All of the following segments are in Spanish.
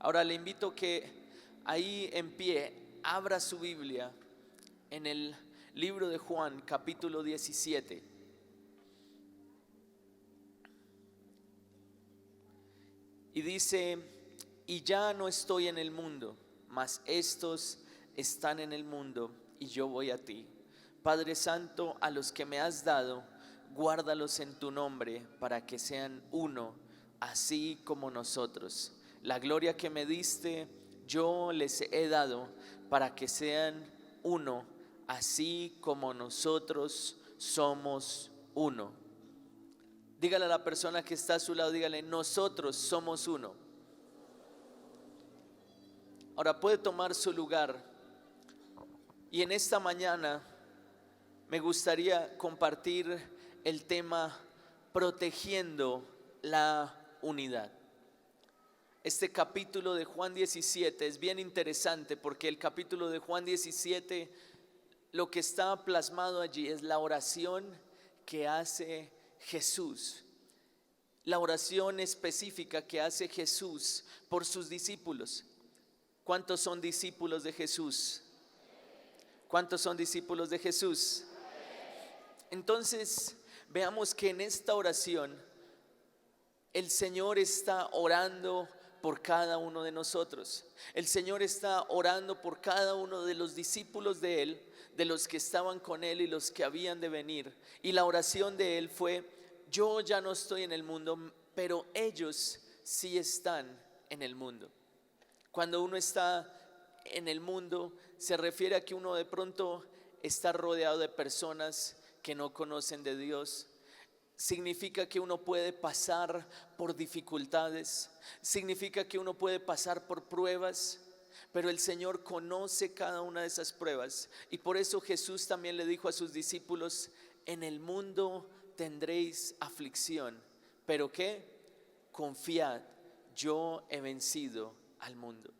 Ahora le invito que ahí en pie abra su Biblia en el libro de Juan, capítulo 17. Y dice: y ya no estoy en el mundo, mas estos están en el mundo y yo voy a ti. Padre Santo, a los que me has dado, guárdalos en tu nombre para que sean uno, así como nosotros. La gloria que me diste, yo les he dado para que sean uno, así como nosotros somos uno. Dígale a la persona que está a su lado, dígale: nosotros somos uno. Ahora puede tomar su lugar. Y en esta mañana me gustaría compartir el tema protegiendo la unidad. Este capítulo de Juan 17 es bien interesante porque el capítulo de Juan 17, lo que está plasmado allí es la oración que hace Jesús. La oración específica que hace Jesús por sus discípulos. ¿Cuántos son discípulos de Jesús? ¿Cuántos son discípulos de Jesús? Entonces, veamos que en esta oración el Señor está orando por cada uno de nosotros. El Señor está orando por cada uno de los discípulos de Él, de los que estaban con Él y los que habían de venir. Y la oración de Él fue: yo ya no estoy en el mundo, pero ellos sí están en el mundo. Cuando uno está en el mundo, se refiere a que uno de pronto está rodeado de personas que no conocen de Dios. Significa que uno puede pasar por dificultades, significa que uno puede pasar por pruebas, pero el Señor conoce cada una de esas pruebas. Y por eso Jesús también le dijo a sus discípulos: en el mundo tendréis aflicción, pero ¿qué? Confiad, yo he vencido al mundo.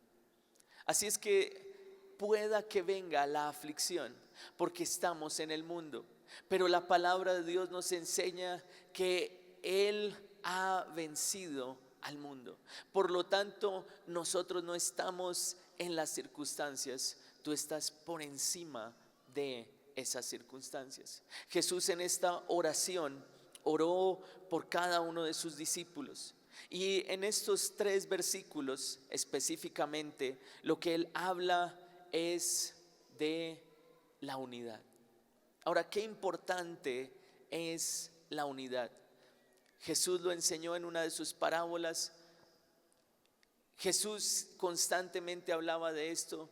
Así es que pueda que venga la aflicción, porque estamos en el mundo, pero la palabra de Dios nos enseña que Él ha vencido al mundo. Por lo tanto, nosotros no estamos en las circunstancias, tú estás por encima de esas circunstancias. Jesús en esta oración oró por cada uno de sus discípulos. Y en estos 3 versículos específicamente, lo que Él habla es de la unidad. Ahora, qué importante es la unidad. Jesús lo enseñó en una de sus parábolas. Jesús constantemente hablaba de esto.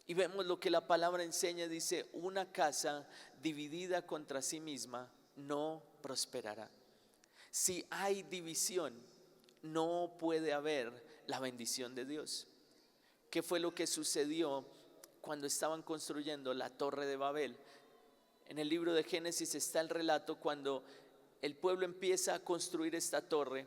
Y vemos lo que la palabra enseña, dice: una casa dividida contra sí misma no prosperará. Si hay división, no puede haber la bendición de Dios. ¿Qué fue lo que sucedió cuando estaban construyendo la Torre de Babel? En el libro de Génesis está el relato cuando el pueblo empieza a construir esta torre.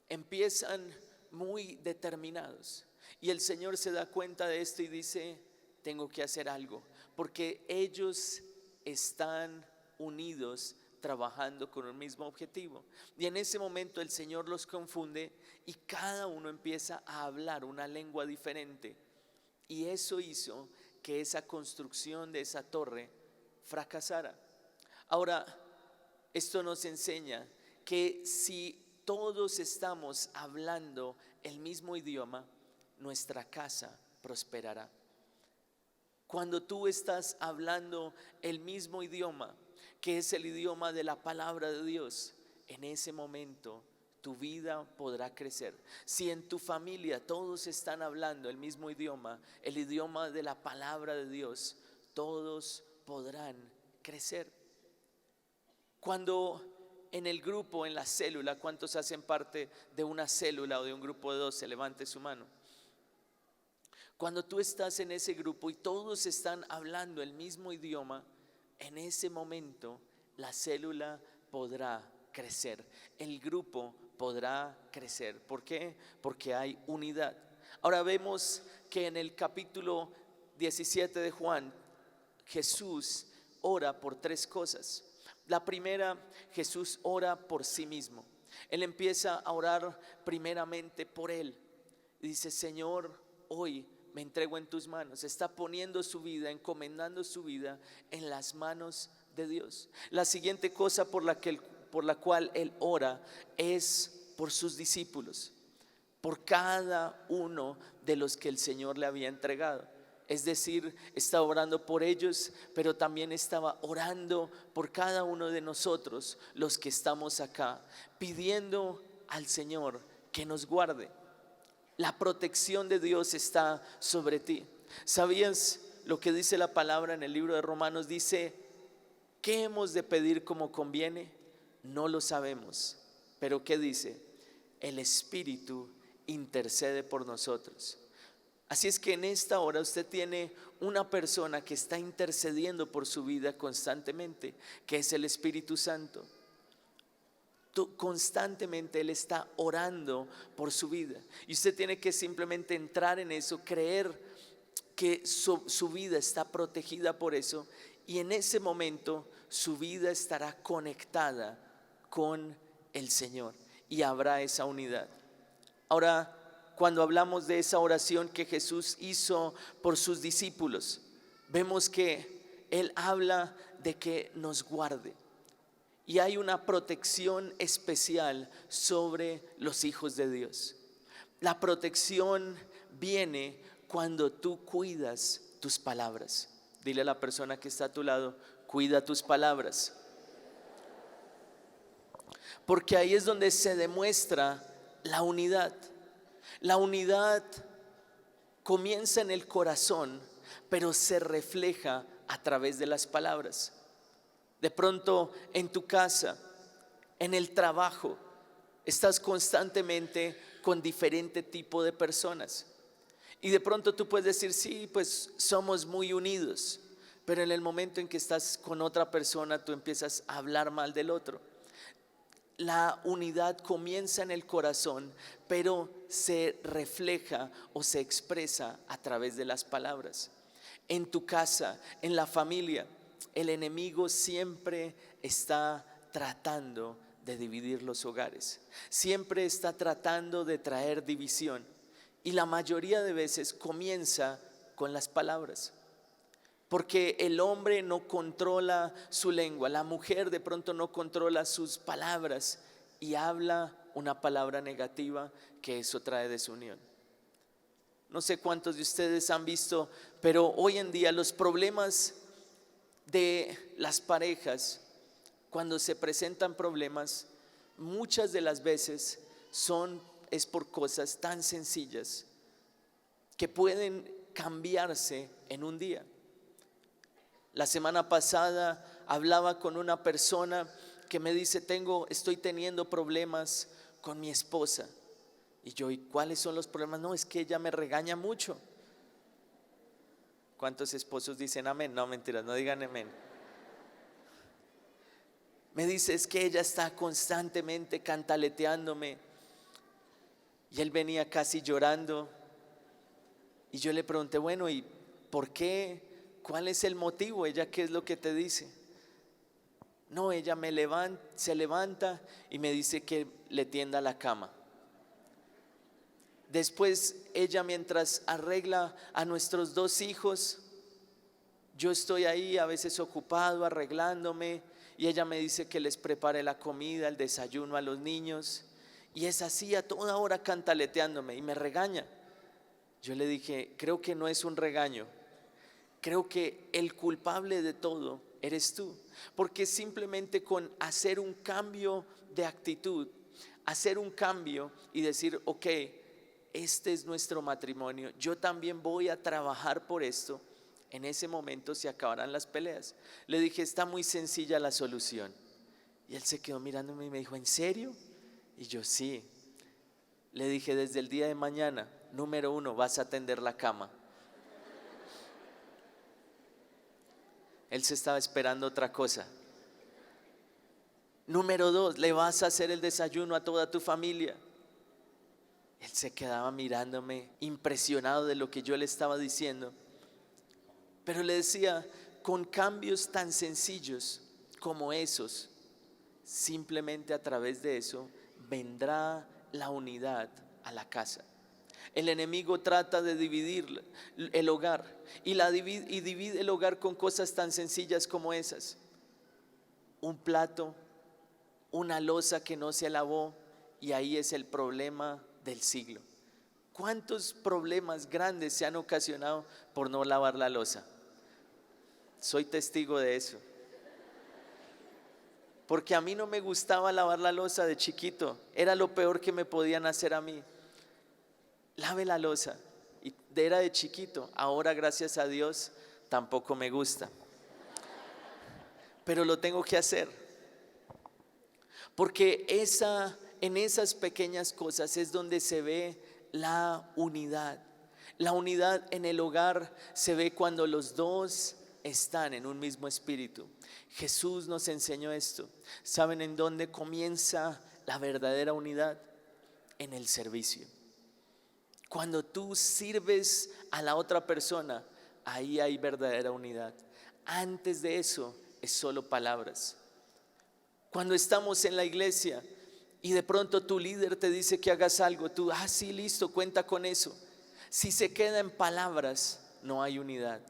Empiezan muy determinados y el Señor se da cuenta de esto y dice: tengo que hacer algo, porque ellos están unidos, trabajando con un mismo objetivo. Y en ese momento el Señor los confunde y cada uno empieza a hablar una lengua diferente. Y eso hizo que esa construcción de esa torre fracasara. Ahora, esto nos enseña que si todos estamos hablando el mismo idioma, nuestra casa prosperará. Cuando tú estás hablando el mismo idioma, que es el idioma de la palabra de Dios, en ese momento tu vida podrá crecer. Si en tu familia todos están hablando el mismo idioma, el idioma de la palabra de Dios, todos podrán crecer. Cuando en el grupo, en la célula, ¿cuántos hacen parte de una célula o de un grupo de 12? Levante su mano. Cuando tú estás en ese grupo y todos están hablando el mismo idioma, en ese momento la célula podrá crecer, el grupo podrá crecer. ¿Por qué? Porque hay unidad. Ahora vemos que en el capítulo 17 de Juan, Jesús ora por 3 cosas. La primera, Jesús ora por sí mismo. Él empieza a orar primeramente por Él. y dice: Señor, hoy me entrego en tus manos. Está poniendo su vida, encomendando su vida en las manos de Dios. La siguiente cosa por la cual él ora es por sus discípulos, por cada uno de los que el Señor le había entregado. Es decir, estaba orando por ellos, pero también estaba orando por cada uno de nosotros, los que estamos acá, pidiendo al Señor que nos guarde. La protección de Dios está sobre ti. ¿Sabías lo que dice la palabra en el libro de Romanos? Dice: ¿qué hemos de pedir como conviene? No lo sabemos. Pero ¿qué dice? El Espíritu intercede por nosotros. Así es que en esta hora usted tiene una persona que está intercediendo por su vida constantemente, que es el Espíritu Santo. Constantemente Él está orando por su vida, y usted tiene que simplemente entrar en eso, creer que su vida está protegida por eso, y en ese momento su vida estará conectada con el Señor y habrá esa unidad. Ahora, cuando hablamos de esa oración que Jesús hizo por sus discípulos, vemos que Él habla de que nos guarde. Y hay una protección especial sobre los hijos de Dios. La protección viene cuando tú cuidas tus palabras. Dile a la persona que está a tu lado: cuida tus palabras. Porque ahí es donde se demuestra la unidad. La unidad comienza en el corazón, pero se refleja a través de las palabras. De pronto en tu casa, en el trabajo, estás constantemente con diferente tipo de personas. Y de pronto tú puedes decir: sí, pues somos muy unidos. Pero en el momento en que estás con otra persona, tú empiezas a hablar mal del otro. La unidad comienza en el corazón, pero se refleja o se expresa a través de las palabras. En tu casa, en la familia, el enemigo siempre está tratando de dividir los hogares. Siempre está tratando de traer división. Y la mayoría de veces comienza con las palabras. Porque el hombre no controla su lengua, la mujer de pronto no controla sus palabras y habla una palabra negativa, que eso trae desunión. No sé cuántos de ustedes han visto, pero hoy en día los problemas de las parejas, cuando se presentan problemas, muchas de las veces es por cosas tan sencillas que pueden cambiarse en un día. La semana pasada hablaba con una persona que me dice: estoy teniendo problemas con mi esposa. Y yo: ¿y cuáles son los problemas? No, es que ella me regaña mucho. ¿Cuántos esposos dicen amén? No, mentiras, no digan amén. Me dice: es que ella está constantemente cantaleteándome. Y él venía casi llorando. Y yo le pregunté: bueno, ¿y por qué? ¿Cuál es el motivo? ¿Ella qué es lo que te dice? No, ella se levanta y me dice que le tienda la cama. Después ella, mientras arregla a nuestros 2 hijos, yo estoy ahí a veces ocupado arreglándome, y ella me dice que les prepare la comida, el desayuno a los niños, y es así a toda hora cantaleteándome y me regaña. Yo le dije: creo que no es un regaño, creo que el culpable de todo eres tú, porque simplemente con hacer un cambio de actitud, hacer un cambio y decir: ok, este es nuestro matrimonio, yo también voy a trabajar por esto, en ese momento se acabarán las peleas. Le dije: está muy sencilla la solución. Y él se quedó mirándome y me dijo: ¿en serio? Y yo: sí. Le dije: desde el día de mañana, número 1, vas a tender la cama. Él se estaba esperando otra cosa. Número 2, le vas a hacer el desayuno a toda tu familia. Él se quedaba mirándome, impresionado de lo que yo le estaba diciendo. Pero le decía: con cambios tan sencillos como esos, simplemente a través de eso vendrá la unidad a la casa. El enemigo trata de dividir el hogar y divide el hogar con cosas tan sencillas como esas: un plato, una loza que no se lavó, y ahí es el problema del siglo. ¿Cuántos problemas grandes se han ocasionado por no lavar la loza? Soy testigo de eso. Porque a mí no me gustaba lavar la loza de chiquito, era lo peor que me podían hacer a mí. Lave la loza, y era de chiquito. Ahora, gracias a Dios, tampoco me gusta, pero lo tengo que hacer, porque en esas pequeñas cosas es donde se ve la unidad. La unidad en el hogar se ve cuando los dos están en un mismo espíritu. Jesús nos enseñó esto. ¿Saben en dónde comienza la verdadera unidad? En el servicio. Cuando tú sirves a la otra persona, ahí hay verdadera unidad. Antes de eso es solo palabras. Cuando estamos en la iglesia y de pronto tu líder te dice que hagas algo, tú, sí, listo, cuenta con eso. Si se queda en palabras, no hay unidad.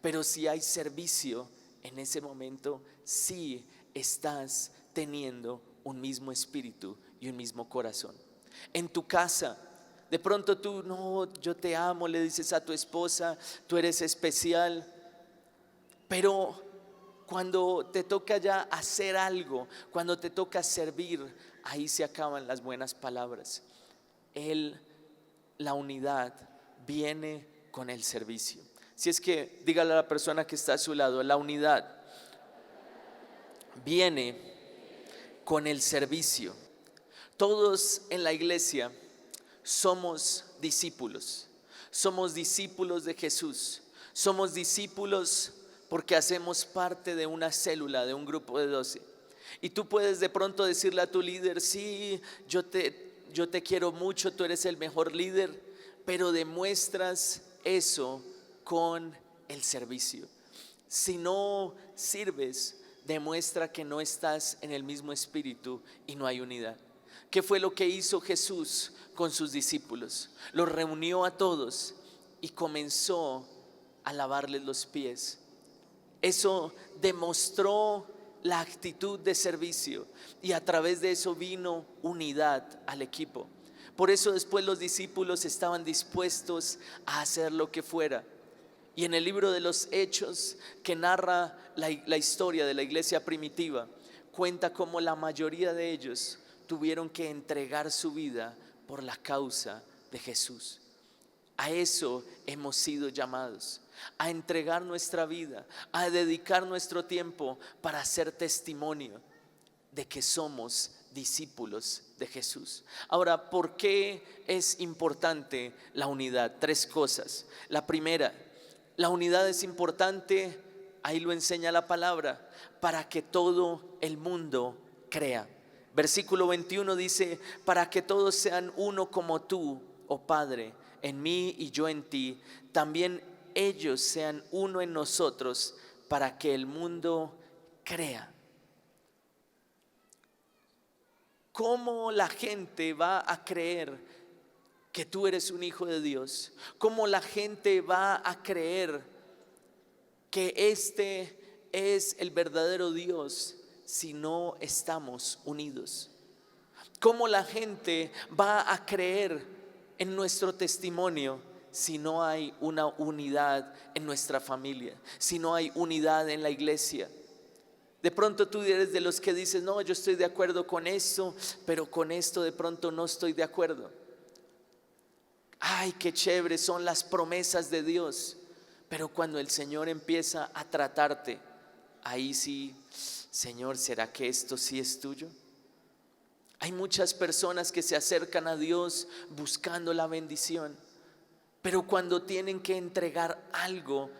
Pero si hay servicio, en ese momento sí estás teniendo un mismo espíritu y un mismo corazón. En tu casa, de pronto tú, no, yo te amo, le dices a tu esposa, tú eres especial, pero cuando te toca ya hacer algo, cuando te toca servir, ahí se acaban las buenas palabras. La unidad viene con el servicio. Si es que dígale a la persona que está a su lado, la unidad viene con el servicio. Todos en la iglesia somos discípulos de Jesús, somos discípulos porque hacemos parte de una célula, de un grupo de 12. Y tú puedes de pronto decirle a tu líder, sí, yo te quiero mucho, tú eres el mejor líder, pero demuestras eso con el servicio. Si no sirves, demuestra que no estás en el mismo espíritu y no hay unidad. ¿Qué fue lo que hizo Jesús con sus discípulos? Los reunió a todos y comenzó a lavarles los pies. Eso demostró la actitud de servicio y a través de eso vino unidad al equipo. Por eso después los discípulos estaban dispuestos a hacer lo que fuera. Y en el libro de los Hechos, que narra la historia de la iglesia primitiva, cuenta cómo la mayoría de ellos tuvieron que entregar su vida por la causa de Jesús. A eso hemos sido llamados, a entregar nuestra vida, a dedicar nuestro tiempo para hacer testimonio de que somos discípulos de Jesús. Ahora, ¿por qué es importante la unidad? 3 cosas. La primera, la unidad es importante, ahí lo enseña la palabra, para que todo el mundo crea. Versículo 21 dice, para que todos sean uno como tú, oh Padre, en mí y yo en ti, también ellos sean uno en nosotros, para que el mundo crea. ¿Cómo la gente va a creer que tú eres un hijo de Dios? ¿Cómo la gente va a creer que este es el verdadero Dios si no estamos unidos? ¿Cómo la gente va a creer en nuestro testimonio si no hay una unidad en nuestra familia, si no hay unidad en la iglesia? De pronto tú eres de los que dices, no, yo estoy de acuerdo con esto, pero con esto de pronto no estoy de acuerdo. Ay, qué chévere son las promesas de Dios, pero cuando el Señor empieza a tratarte, ahí sí, Señor, ¿será que esto sí es tuyo? Hay muchas personas que se acercan a Dios buscando la bendición, pero cuando tienen que entregar algo,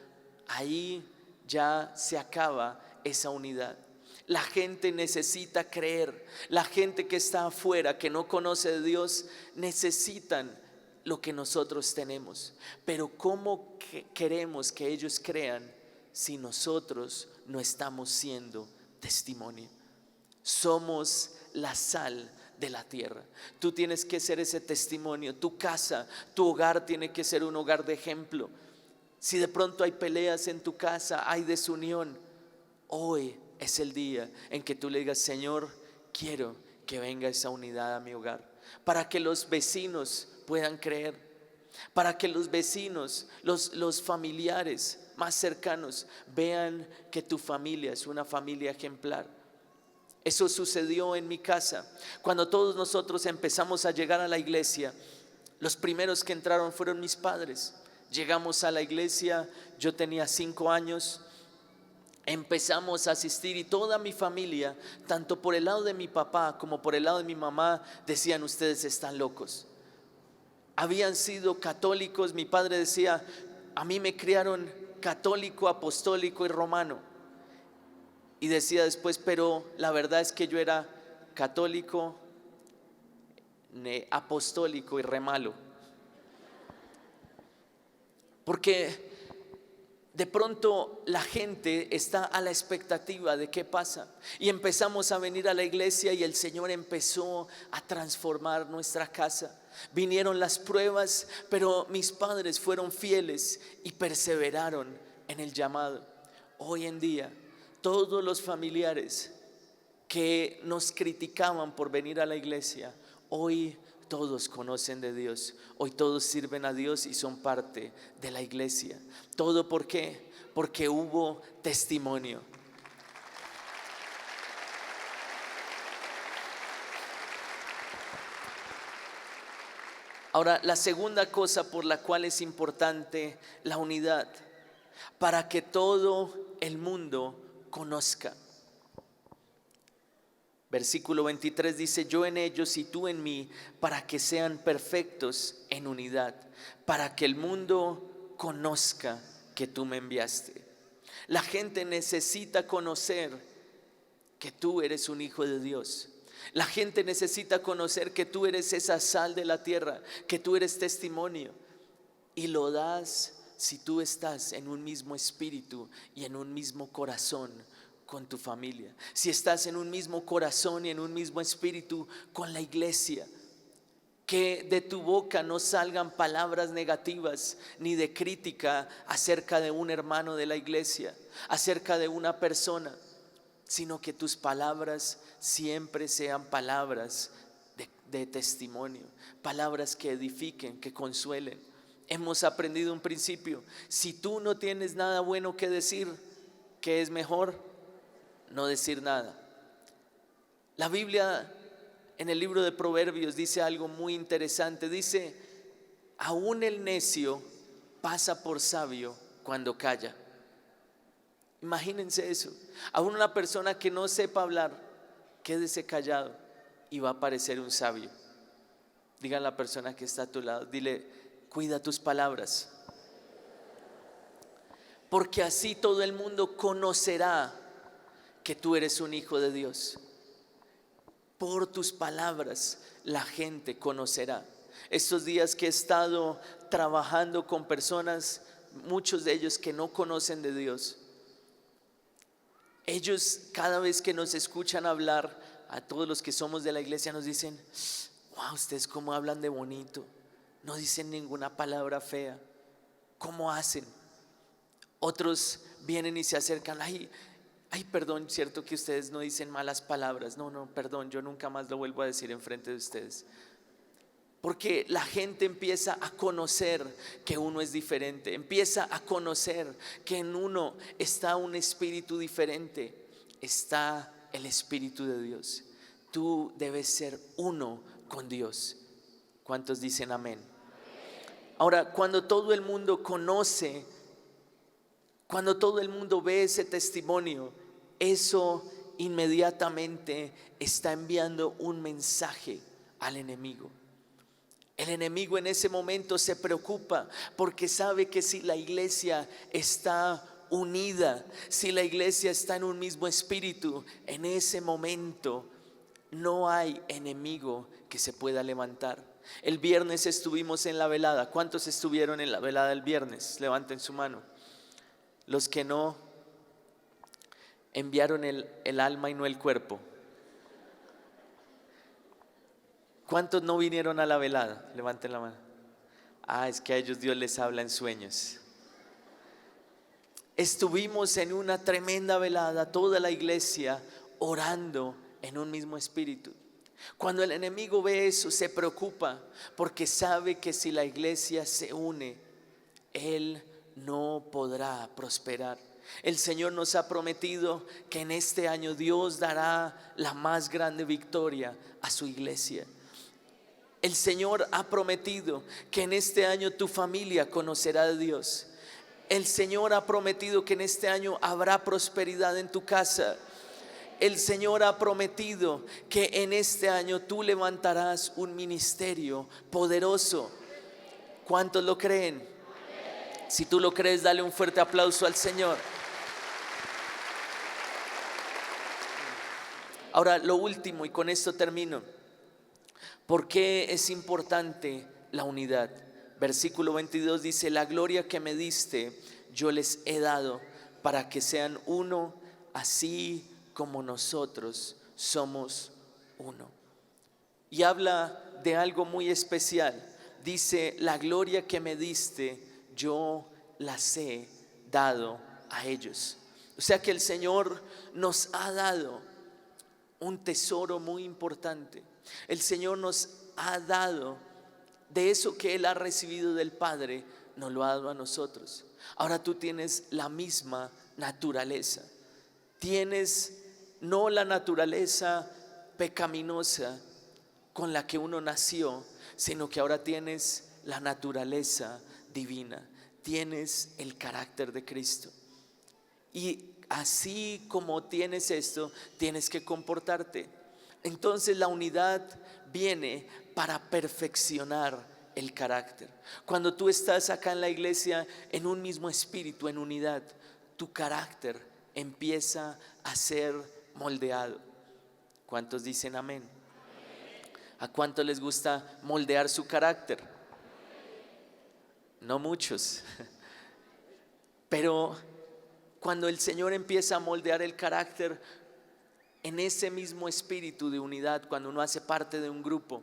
ahí ya se acaba esa unidad. La gente necesita creer. La gente que está afuera, que no conoce de Dios, necesitan lo que nosotros tenemos. Pero ¿cómo queremos que ellos crean si nosotros no estamos siendo testimonio? Somos la sal de la tierra. Tú tienes que ser ese testimonio. Tu casa, tu hogar tiene que ser un hogar de ejemplo. Si de pronto hay peleas en tu casa, hay desunión, hoy es el día en que tú le digas: Señor, quiero que venga esa unidad a mi hogar, para que los vecinos puedan creer, para que los vecinos, los familiares más cercanos vean que tu familia es una familia ejemplar. Eso sucedió en mi casa. Cuando todos nosotros empezamos a llegar a la iglesia, los primeros que entraron fueron mis padres. Llegamos a la iglesia, yo tenía 5 años, empezamos a asistir y toda mi familia, tanto por el lado de mi papá como por el lado de mi mamá, decían: ustedes están locos. Habían sido católicos. Mi padre decía: a mí me criaron católico, apostólico y romano. Y decía después: pero la verdad es que yo era católico, apostólico y re malo. Porque de pronto la gente está a la expectativa de qué pasa. Y empezamos a venir a la iglesia y el Señor empezó a transformar nuestra casa. Vinieron las pruebas, pero mis padres fueron fieles y perseveraron en el llamado. Hoy en día, todos los familiares que nos criticaban por venir a la iglesia, hoy todos conocen de Dios. Hoy todos sirven a Dios y son parte de la iglesia. ¿Todo por qué? Porque hubo testimonio. Ahora, la segunda cosa por la cual es importante la unidad: para que todo el mundo conozca. Versículo 23 dice: yo en ellos y tú en mí, para que sean perfectos en unidad, para que el mundo conozca que tú me enviaste. La gente necesita conocer que tú eres un hijo de Dios. La gente necesita conocer que tú eres esa sal de la tierra, que tú eres testimonio. Y lo das si tú estás en un mismo espíritu y en un mismo corazón con tu familia. Si estás en un mismo corazón y en un mismo espíritu con la iglesia. Que de tu boca no salgan palabras negativas ni de crítica acerca de un hermano de la iglesia, acerca de una persona, sino que tus palabras siempre sean palabras de testimonio, palabras que edifiquen, que consuelen. Hemos aprendido un principio: si tú no tienes nada bueno que decir, ¿qué es mejor? No decir nada. La Biblia en el libro de Proverbios dice algo muy interesante. Dice: aún el necio pasa por sabio cuando calla. Imagínense eso. Aún una persona que no sepa hablar, quédese callado y va a parecer un sabio. Diga a la persona que está a tu lado, dile: cuida tus palabras, porque así todo el mundo conocerá que tú eres un hijo de Dios. Por tus palabras la gente conocerá. Estos días que he estado trabajando con personas, muchos de ellos que no conocen de Dios, ellos cada vez que nos escuchan hablar, a todos los que somos de la iglesia, nos dicen: wow, ustedes cómo hablan de bonito, no dicen ninguna palabra fea, ¿cómo hacen? Otros vienen y se acercan: ay, perdón, cierto que ustedes no dicen malas palabras. No, perdón, yo nunca más lo vuelvo a decir enfrente de ustedes. Porque la gente empieza a conocer que uno es diferente, empieza a conocer que en uno está un espíritu diferente, está el Espíritu de Dios. Tú debes ser uno con Dios. ¿Cuántos dicen amén? Ahora, cuando todo el mundo conoce, cuando todo el mundo ve ese testimonio, eso inmediatamente está enviando un mensaje al enemigo. El enemigo en ese momento se preocupa porque sabe que si la iglesia está unida, si la iglesia está en un mismo espíritu, en ese momento no hay enemigo que se pueda levantar. El viernes estuvimos en la velada. ¿Cuántos estuvieron en la velada el viernes? Levanten su mano. Los que no, enviaron el alma y no el cuerpo. ¿Cuántos no vinieron a la velada? Levanten la mano. Es que a ellos Dios les habla en sueños. Estuvimos en una tremenda velada, toda la iglesia orando en un mismo espíritu. Cuando el enemigo ve eso, se preocupa porque sabe que si la iglesia se une, él no podrá prosperar. El Señor nos ha prometido que en este año Dios dará la más grande victoria a su iglesia. El Señor ha prometido que en este año tu familia conocerá de Dios. El Señor ha prometido que en este año habrá prosperidad en tu casa. El Señor ha prometido que en este año tú levantarás un ministerio poderoso. ¿Cuántos lo creen? Si tú lo crees, dale un fuerte aplauso al Señor. Ahora, lo último, y con esto termino. ¿Por qué es importante la unidad? Versículo 22 dice: la gloria que me diste yo les he dado, para que sean uno, así como nosotros somos uno. Y habla de algo muy especial. Dice: la gloria que me diste yo las he dado a ellos. O sea que el Señor nos ha dado un tesoro muy importante. El Señor nos ha dado de eso que Él ha recibido del Padre, nos lo ha dado a nosotros. Ahora tú tienes la misma naturaleza. Tienes no la naturaleza pecaminosa con la que uno nació, sino que ahora tienes la naturaleza divina. Tienes el carácter de Cristo. Y así como tienes esto, tienes que comportarte. Entonces la unidad viene para perfeccionar el carácter. Cuando tú estás acá en la iglesia en un mismo espíritu, en unidad, tu carácter empieza a ser moldeado. ¿Cuántos dicen amén? ¿A cuántos les gusta moldear su carácter? No muchos. Pero cuando el Señor empieza a moldear el carácter, en ese mismo espíritu de unidad, cuando uno hace parte de un grupo,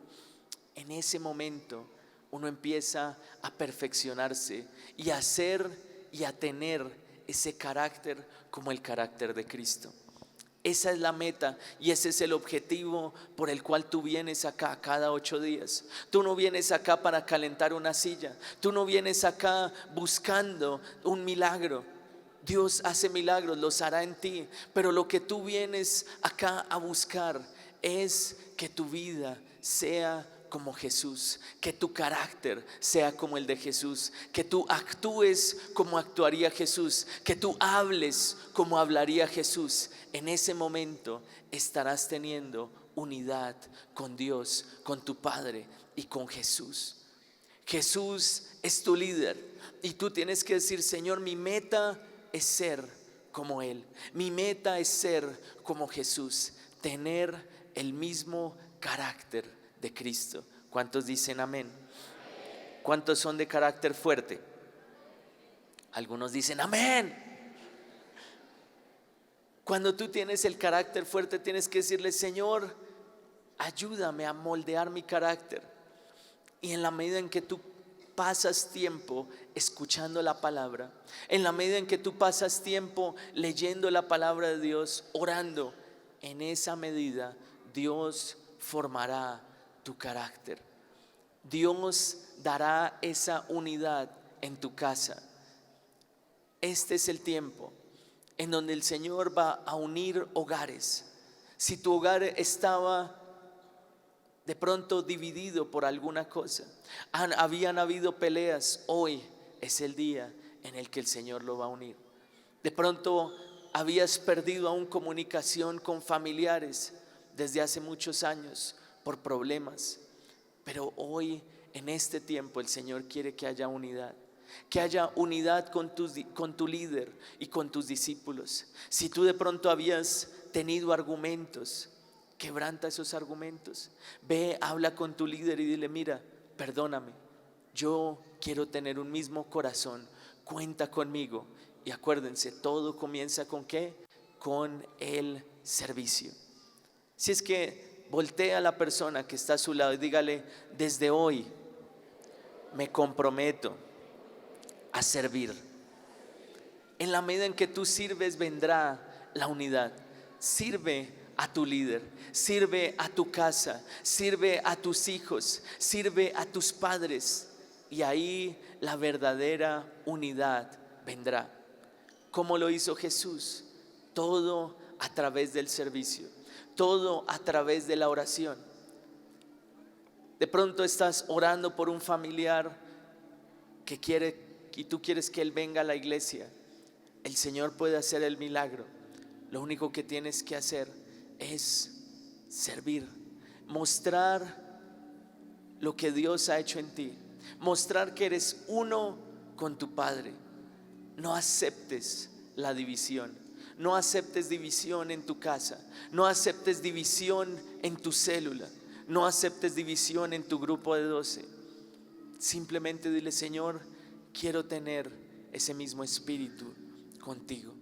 en ese momento uno empieza a perfeccionarse y a ser y a tener ese carácter como el carácter de Cristo. Esa es la meta y ese es el objetivo por el cual tú vienes acá cada 8 días. Tú no vienes acá para calentar una silla. Tú no vienes acá buscando un milagro. Dios hace milagros, los hará en ti, pero lo que tú vienes acá a buscar es que tu vida sea como Jesús, que tu carácter sea como el de Jesús, que tú actúes como actuaría Jesús, que tú hables como hablaría Jesús. En ese momento estarás teniendo unidad con Dios, con tu Padre y con Jesús. Jesús es tu líder y tú tienes que decir: Señor, mi meta es ser como Él. Mi meta es ser como Jesús, tener el mismo carácter de Cristo. ¿Cuántos dicen amén? ¿Cuántos son de carácter fuerte? Algunos dicen amén. Cuando tú tienes el carácter fuerte, tienes que decirle: Señor, ayúdame a moldear mi carácter. Y en la medida en que tú pasas tiempo escuchando la palabra, en la medida en que tú pasas tiempo leyendo la palabra de Dios, orando, en esa medida Dios formará tu carácter. Dios dará esa unidad en tu casa. Este es el tiempo en donde el Señor va a unir hogares. Si tu hogar estaba de pronto dividido por alguna cosa, habían habido peleas, hoy es el día en el que el Señor lo va a unir. De pronto habías perdido aún comunicación con familiares desde hace muchos años por problemas, pero hoy en este tiempo el Señor quiere que haya unidad. Que haya unidad con tu líder y con tus discípulos. Si tú de pronto habías tenido argumentos, quebranta esos argumentos. Ve, habla con tu líder y dile: mira, perdóname, yo quiero tener un mismo corazón, cuenta conmigo. Y acuérdense, todo comienza ¿con qué? Con el servicio. Si es que voltea a la persona que está a su lado y dígale: desde hoy me comprometo a servir. En la medida en que tú sirves, vendrá la unidad. Sirve a tu líder, sirve a tu casa, sirve a tus hijos, sirve a tus padres, y ahí la verdadera unidad vendrá. ¿Cómo lo hizo Jesús? Todo a través del servicio, todo a través de la oración. De pronto estás orando por un familiar que quiere, y tú quieres que él venga a la iglesia. El Señor puede hacer el milagro. Lo único que tienes que hacer es servir, mostrar lo que Dios ha hecho en ti, mostrar que eres uno con tu Padre. No aceptes la división, no aceptes división en tu casa, no aceptes división en tu célula, no aceptes división en tu grupo de 12. Simplemente dile: Señor, quiero tener ese mismo espíritu contigo.